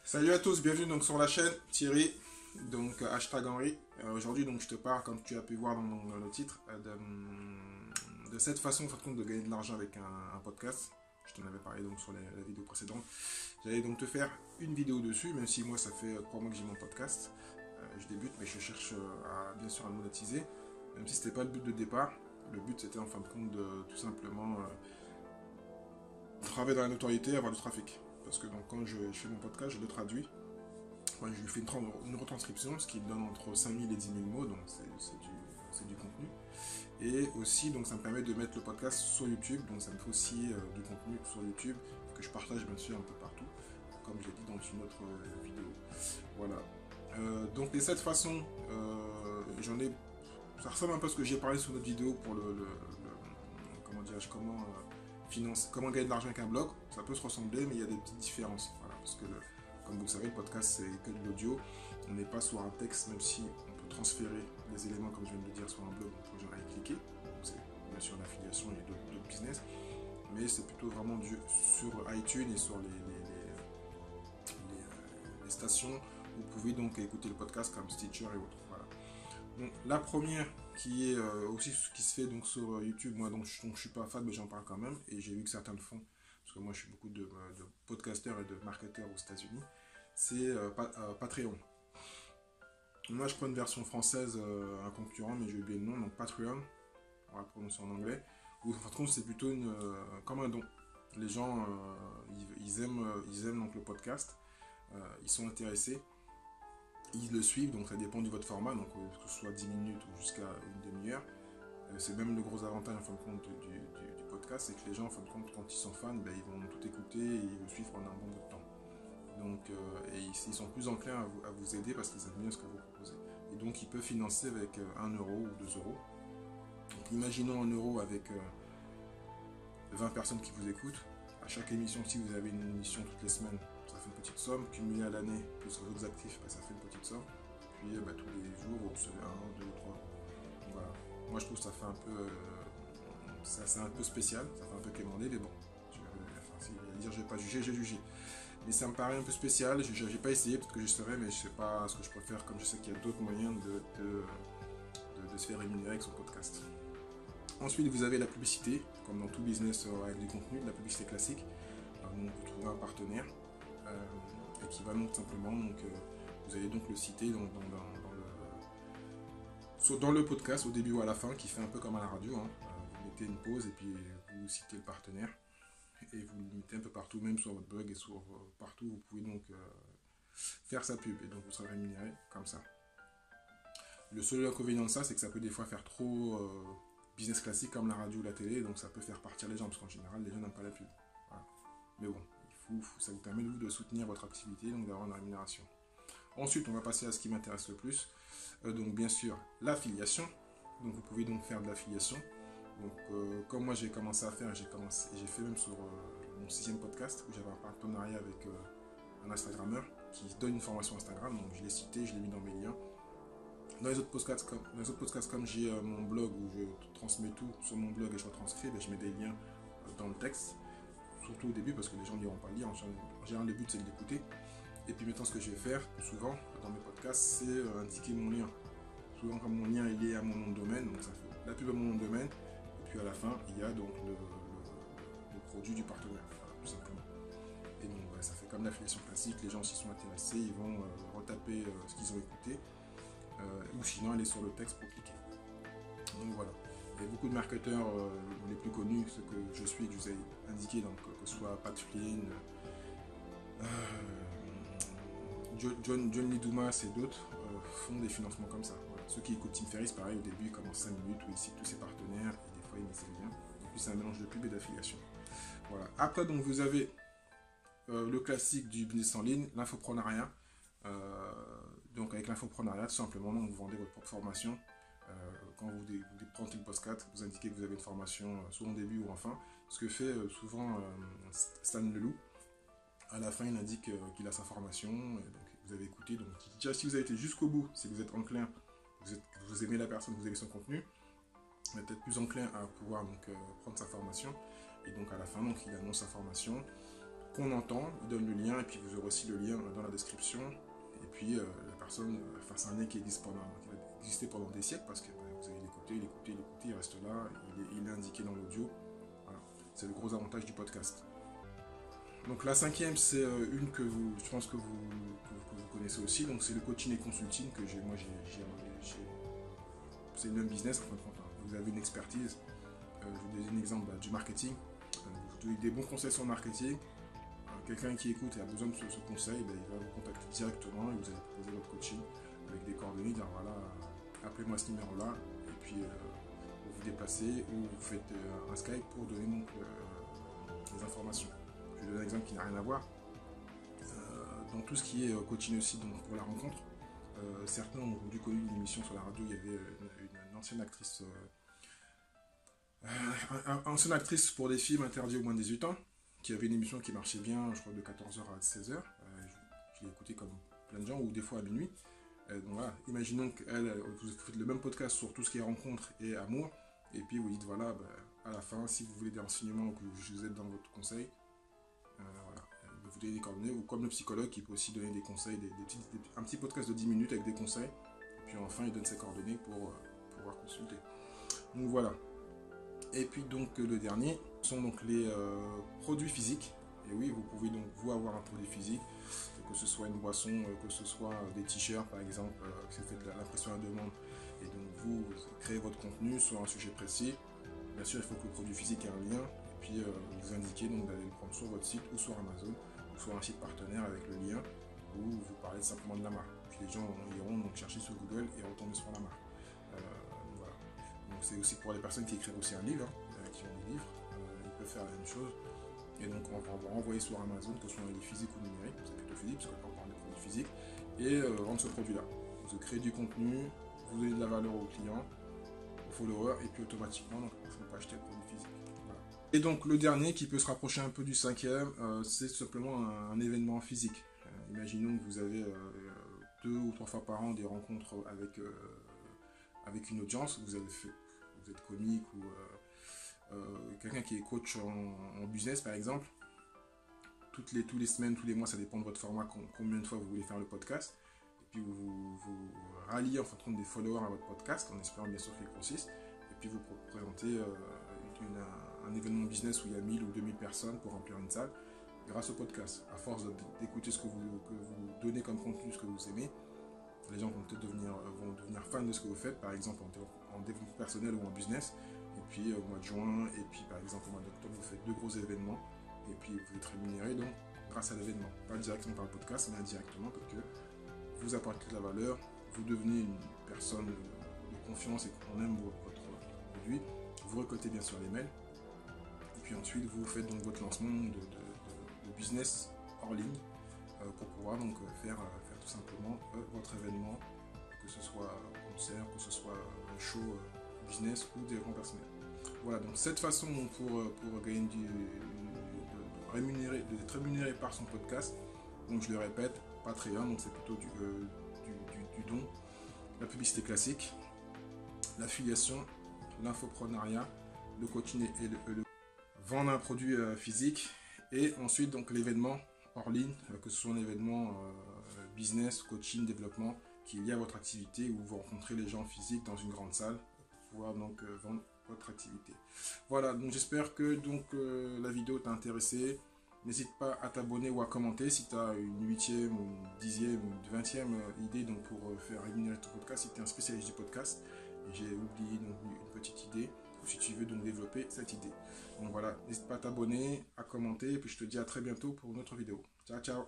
Salut à tous, bienvenue donc sur la chaîne Thierry, donc hashtag Henri. Aujourd'hui donc je te parle, comme tu as pu voir dans le titre, de cette façon en fin de compte de gagner de l'argent avec un podcast. Je t'en avais parlé donc sur la vidéo précédente. J'allais donc te faire une vidéo dessus, même si moi ça fait 3 mois que j'ai mon podcast. Je débute, mais je cherche bien sûr à le monétiser, même si c'était pas le but de départ. Le but c'était en fin de compte de tout simplement travailler dans la notoriété et avoir du trafic. Parce que donc, quand je fais mon podcast, je le traduis. Moi, je lui fais une retranscription, ce qui donne entre 5000 et 10 000 mots, donc c'est du contenu. Et aussi, donc, ça me permet de mettre le podcast sur YouTube, donc ça me fait aussi du contenu sur YouTube, que je partage bien sûr un peu partout, comme je l'ai dit dans une autre vidéo. Voilà. Donc, de cette façon, j'en ai... Ça ressemble un peu à ce que j'ai parlé sur notre vidéo pour comment dirais-je, comment gagner de l'argent avec un blog. Ça peut se ressembler, mais il y a des petites différences. Voilà, parce que, comme vous le savez, le podcast, c'est que de l'audio. On n'est pas sur un texte, même si on peut transférer des éléments, comme je viens de le dire, sur un blog. Donc, les gens aillent cliquer. Donc, c'est bien sûr l'affiliation et d'autres business. Mais c'est plutôt vraiment sur iTunes et sur les stations où vous pouvez donc écouter le podcast comme Stitcher et autres. Voilà. Donc, la première qui est aussi ce qui se fait donc sur YouTube, moi donc je suis pas fan mais j'en parle quand même, et j'ai vu que certains le font, parce que moi je suis beaucoup de podcasteurs et de marketeurs aux États-Unis, c'est Patreon. Moi je prends une version française, un concurrent, mais j'ai oublié le nom, donc Patreon, on va le prononcer en anglais, où par contre c'est plutôt comme un don. Les gens ils aiment donc le podcast, ils sont intéressés, ils le suivent, donc ça dépend de votre format, donc que ce soit 10 minutes ou jusqu'à une demi-heure. C'est même le gros avantage en fin de compte du podcast, c'est que les gens en fin de compte, quand ils sont fans, ben, ils vont tout écouter et ils vous suivent pendant un bon bout de temps. Donc, et ils sont plus enclins à vous aider parce qu'ils aiment bien ce que vous proposez. Et donc ils peuvent financer avec 1 euro ou 2 euros. Donc imaginons 1 euro avec 20 personnes qui vous écoutent. À chaque émission, si vous avez une émission toutes les semaines, ça fait une petite somme. Cumulée à l'année, plus vos autres actifs, ben, ça fait une petite somme. Puis ben, tous les jours, vous recevez 1, 2, 3. Voilà. Moi je trouve que ça fait un peu... c'est un peu spécial, ça fait un peu quémander, mais bon. Si vous allez dire je vais pas juger, j'ai jugé. Mais ça me paraît un peu spécial, je n'ai pas essayé, peut-être que j'essaierai, mais je sais pas ce que je préfère, comme je sais qu'il y a d'autres moyens de se faire rémunérer avec son podcast. Ensuite, vous avez la publicité, comme dans tout business avec du contenu, de la publicité classique. Donc, vous trouvez un partenaire et qui va donc simplement, vous allez donc le citer dans le podcast au début ou à la fin, qui fait un peu comme à la radio. Hein. Vous mettez une pause et puis vous citez le partenaire et vous le mettez un peu partout, même sur votre blog et sur partout. Vous pouvez donc faire sa pub et donc vous serez rémunéré comme ça. Le seul inconvénient de ça, c'est que ça peut des fois faire trop business classique comme la radio ou la télé, donc ça peut faire partir les gens, parce qu'en général les gens n'aiment pas la pub. Voilà. Mais bon, ça vous permet de soutenir votre activité, donc d'avoir une rémunération. Ensuite, on va passer à ce qui m'intéresse le plus, donc bien sûr l'affiliation. Donc vous pouvez donc faire de l'affiliation. Donc comme moi j'ai commencé à faire, j'ai fait même sur mon 6e podcast où j'avais un partenariat avec un Instagrammeur qui donne une formation Instagram, donc je l'ai cité, je l'ai mis dans mes liens. Dans les autres podcasts, comme j'ai mon blog où je transmets tout sur mon blog et je retranscris, ben, je mets des liens dans le texte, surtout au début parce que les gens n'iront pas lire. En général, le but c'est de l'écouter. Et puis maintenant, ce que je vais faire souvent dans mes podcasts, c'est indiquer mon lien. Souvent, comme mon lien est lié à mon nom de domaine, donc ça fait la pub à mon nom de domaine, et puis à la fin, il y a donc le produit du partenaire, voilà, tout simplement. Et donc, ça fait comme l'affiliation classique, les gens s'y sont intéressés, ils vont retaper ce qu'ils ont écouté. Ou sinon aller sur le texte pour cliquer. Donc voilà. Il y a beaucoup de marketeurs, les plus connus, ceux que je suis et que je vous ai indiqué, donc que ce soit Pat Flynn, John Lee Dumas et d'autres font des financements comme ça. Voilà. Ceux qui écoutent Tim Ferriss, pareil, au début, ils commencent 5 minutes où ils citent tous ses partenaires et des fois ils mettent ses liens. Et puis c'est un mélange de pub et d'affiliation. Voilà. Après, donc vous avez le classique du business en ligne, l'infoprenariat. Donc avec l'infoprenariat, tout simplement, donc, vous vendez votre propre formation. Quand vous prenez le podcast, vous indiquez que vous avez une formation, soit en début ou en fin. Ce que fait souvent Stan Leloup. À la fin, il indique qu'il a sa formation. Et donc vous avez écouté. Donc déjà, si vous avez été jusqu'au bout, si vous êtes enclin, vous aimez la personne, vous aimez son contenu, va être plus enclin à pouvoir donc, prendre sa formation. Et donc à la fin, donc, il annonce sa formation qu'on entend, il donne le lien, et puis vous aurez aussi le lien dans la description. Et puis la personne, enfin c'est un lien qui existe qui va exister pendant des siècles, parce que vous allez l'écouter, il reste là, il est indiqué dans l'audio. Voilà. C'est le gros avantage du podcast. Donc la cinquième, c'est une que je pense que vous connaissez aussi, donc c'est le coaching et consulting que c'est le même business en fin de compte. Vous avez une expertise, je vous donne un exemple du marketing, vous donnez des bons conseils sur le marketing. Quelqu'un qui écoute et a besoin de ce conseil, il va vous contacter directement et vous allez proposer votre coaching avec des coordonnées, dire voilà, appelez-moi à ce numéro-là, et puis vous vous déplacez ou vous faites un Skype pour donner donc, les informations. Je vais donner un exemple qui n'a rien à voir. Dans tout ce qui est coaching aussi, donc pour la rencontre, certains ont dû connu une émission sur la radio, il y avait une ancienne actrice, ancienne actrice pour des films interdits au moins de 18 ans, qui avait une émission qui marchait bien, je crois de 14h à 16h. Je l'ai écouté comme plein de gens, ou des fois à minuit. Donc voilà, imaginons qu'elle, vous faites le même podcast sur tout ce qui est rencontre et amour, et puis vous dites voilà, à la fin, si vous voulez des renseignements ou que vous êtes dans votre conseil, voilà, vous donnez des coordonnées, ou comme le psychologue qui peut aussi donner des conseils, un petit podcast de 10 minutes avec des conseils, et puis enfin il donne ses coordonnées pour pouvoir consulter. Donc voilà. Et puis donc le dernier sont donc les produits physiques. Et oui, vous pouvez donc vous avoir un produit physique, que ce soit une boisson, que ce soit des t-shirts par exemple, que c'est fait de l'impression à la demande. Et donc vous créez votre contenu sur un sujet précis. Bien sûr, il faut que le produit physique ait un lien. Et puis vous indiquez donc d'aller le prendre sur votre site ou sur Amazon, ou sur un site partenaire avec le lien, où vous parlez simplement de la marque. Puis les gens iront donc chercher sur Google et retomber sur la marque. Voilà. Donc c'est aussi pour les personnes qui écrivent aussi un livre, qui ont des livres, ils peuvent faire la même chose. Et donc on va renvoyer sur Amazon, que ce soit des physiques ou numériques, c'est plutôt physique, parce qu'on parle de produits physiques, et vendre ce produit-là. Vous créez du contenu, vous donnez de la valeur aux clients, aux followers, et puis automatiquement, donc, la personne peut acheter le produit physique. Voilà. Et donc le dernier qui peut se rapprocher un peu du cinquième, c'est simplement un événement physique. Imaginons que vous avez 2 ou 3 fois par an des rencontres avec une audience, vous êtes comique ou quelqu'un qui est coach en business par exemple, toutes les semaines, tous les mois, ça dépend de votre format, combien de fois vous voulez faire le podcast, et puis vous ralliez en fin de compte des followers à votre podcast, en espérant bien sûr qu'ils grossissent, et puis vous présentez un événement business où il y a 1000 ou 2000 personnes pour remplir une salle, grâce au podcast. À force d'écouter ce que vous donnez comme contenu, ce que vous aimez, les gens vont peut-être devenir fans de ce que vous faites, par exemple en développement personnel ou en business. Et puis au mois de juin, et puis par exemple au mois d'octobre, vous faites 2 gros événements, et puis vous êtes rémunéré donc grâce à l'événement. Pas directement par le podcast, mais indirectement, parce que vous apportez de la valeur, vous devenez une personne de confiance et qu'on aime votre produit. Vous récoltez bien sûr les mails, et puis ensuite vous faites donc votre lancement de business hors ligne, pour pouvoir donc faire tout simplement votre événement, que ce soit un concert, que ce soit un show business ou développement personnel. Voilà, donc cette façon pour gagner d'être rémunéré par son podcast, donc je le répète, Patreon, donc c'est plutôt du don, la publicité classique, l'affiliation, l'infoprenariat, le coaching et le vendre un produit physique, et ensuite donc l'événement hors ligne, que ce soit un événement business, coaching, développement qui est lié à votre activité, où vous rencontrez les gens physiques dans une grande salle pour pouvoir donc vendre votre activité. Voilà, donc j'espère que donc la vidéo t'a intéressé. N'hésite pas à t'abonner ou à commenter si tu as une 8e, ou une 10e ou une 20e idée donc, pour faire rémunérer ton podcast, si tu es un spécialiste du podcast et j'ai oublié donc, une petite idée, ou si tu veux donc développer cette idée. Donc voilà, n'hésite pas à t'abonner, à commenter, et puis je te dis à très bientôt pour une autre vidéo. Ciao, ciao!